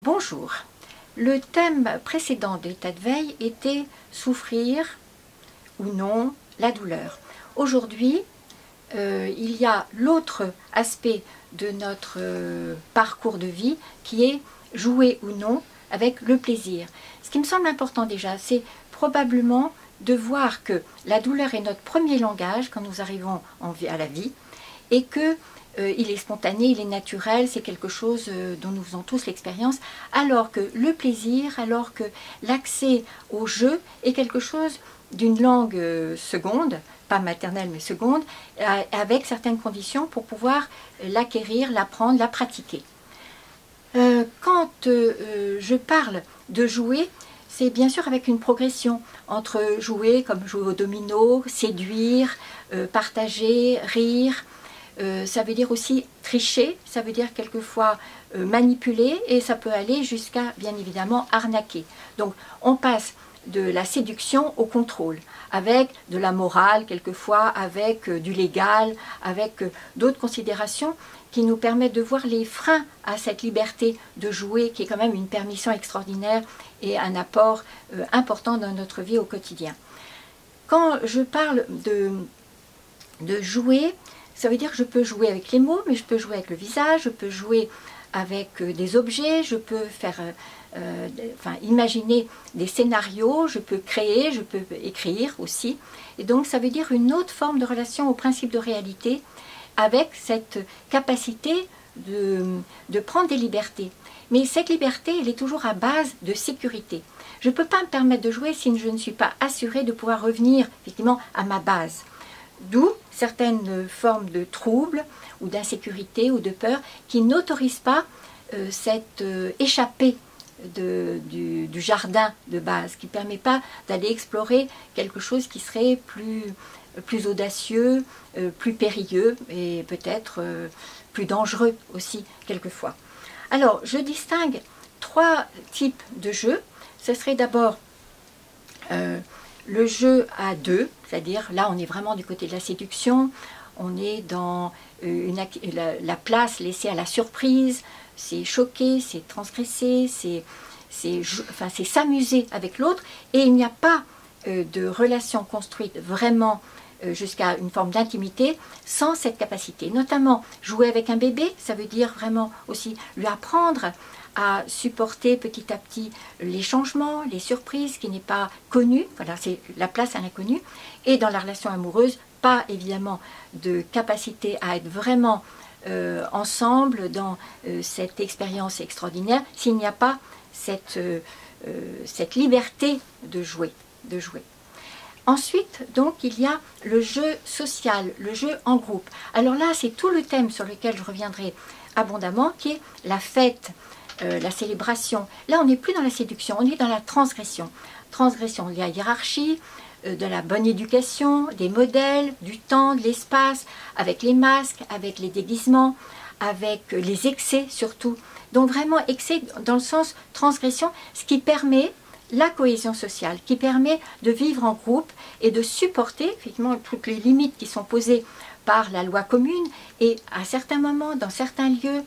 Bonjour. Le thème précédent de l'état de veille était souffrir ou non la douleur. Aujourd'hui, il y a l'autre aspect de notre parcours de vie qui est jouer ou non avec le plaisir. Ce qui me semble important déjà, c'est probablement de voir que la douleur est notre premier langage quand nous arrivons à la vie et que il est spontané, il est naturel, c'est quelque chose dont nous faisons tous l'expérience, alors que le plaisir, alors que l'accès au jeu est quelque chose d'une langue seconde, pas maternelle mais seconde, avec certaines conditions pour pouvoir l'acquérir, l'apprendre, la pratiquer. Quand je parle de jouer, c'est bien sûr avec une progression entre jouer comme jouer au domino, séduire, partager, rire. Ça veut dire aussi tricher, ça veut dire quelquefois manipuler et ça peut aller jusqu'à bien évidemment arnaquer. Donc on passe de la séduction au contrôle, avec de la morale quelquefois, avec du légal, avec d'autres considérations qui nous permettent de voir les freins à cette liberté de jouer qui est quand même une permission extraordinaire et un apport important dans notre vie au quotidien. Quand je parle de jouer, ça veut dire que je peux jouer avec les mots, mais je peux jouer avec le visage, je peux jouer avec des objets, je peux faire, imaginer des scénarios, je peux créer, je peux écrire aussi. Et donc ça veut dire une autre forme de relation au principe de réalité avec cette capacité de prendre des libertés. Mais cette liberté, elle est toujours à base de sécurité. Je ne peux pas me permettre de jouer si je ne suis pas assurée de pouvoir revenir effectivement à ma base. D'où certaines formes de troubles ou d'insécurité ou de peur qui n'autorisent pas cette échappée du jardin de base, qui ne permet pas d'aller explorer quelque chose qui serait plus audacieux, plus périlleux et peut-être plus dangereux aussi quelquefois. Alors je distingue trois types de jeux. Ce serait d'abord le jeu à deux, c'est-à-dire là on est vraiment du côté de la séduction, on est dans la place laissée à la surprise, c'est choquer, c'est transgresser, c'est s'amuser avec l'autre et il n'y a pas de relation construite vraiment jusqu'à une forme d'intimité sans cette capacité. Notamment jouer avec un bébé, ça veut dire vraiment aussi lui apprendre à supporter petit à petit les changements, les surprises qui n'est pas connu, voilà, c'est la place à l'inconnu, et dans la relation amoureuse, pas évidemment de capacité à être vraiment ensemble dans cette expérience extraordinaire s'il n'y a pas cette liberté de jouer. Ensuite, donc, il y a le jeu social, le jeu en groupe. Alors là, c'est tout le thème sur lequel je reviendrai abondamment, qui est la fête, la célébration. Là, on n'est plus dans la séduction, on est dans la transgression. Transgression de la hiérarchie, de la bonne éducation, des modèles, du temps, de l'espace, avec les masques, avec les déguisements, avec les excès surtout. Donc vraiment excès dans le sens transgression, ce qui permet la cohésion sociale, qui permet de vivre en groupe et de supporter effectivement toutes les limites qui sont posées par la loi commune et à certains moments, dans certains lieux,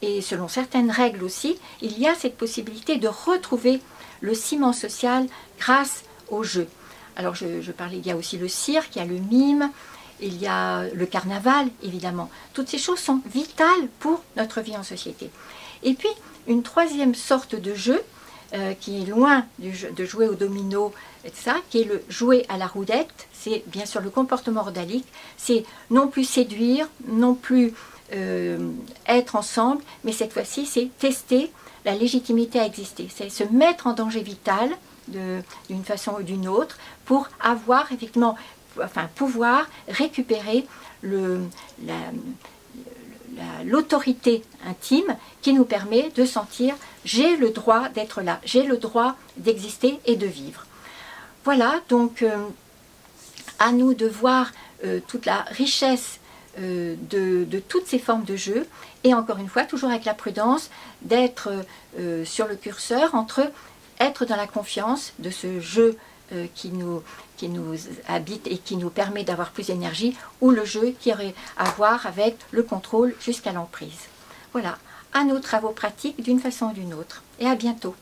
et selon certaines règles aussi, il y a cette possibilité de retrouver le ciment social grâce au jeu. Alors je parlais, il y a aussi le cirque, il y a le mime, il y a le carnaval évidemment. Toutes ces choses sont vitales pour notre vie en société. Et puis une troisième sorte de jeu qui est loin de jouer au domino, etc., qui est le jouer à la roulette. C'est bien sûr le comportement rodalique, c'est non plus séduire, non plus être ensemble, mais cette fois-ci c'est tester la légitimité à exister, c'est se mettre en danger vital d'une façon ou d'une autre pour avoir effectivement, pouvoir récupérer l'autorité intime qui nous permet de sentir j'ai le droit d'être là, j'ai le droit d'exister et de vivre. Voilà, donc à nous de voir toute la richesse de toutes ces formes de jeu et encore une fois toujours avec la prudence d'être sur le curseur entre être dans la confiance de ce jeu qui nous habite et qui nous permet d'avoir plus d'énergie ou le jeu qui aurait à voir avec le contrôle jusqu'à l'emprise. Voilà, à nos travaux pratiques d'une façon ou d'une autre. Et à bientôt.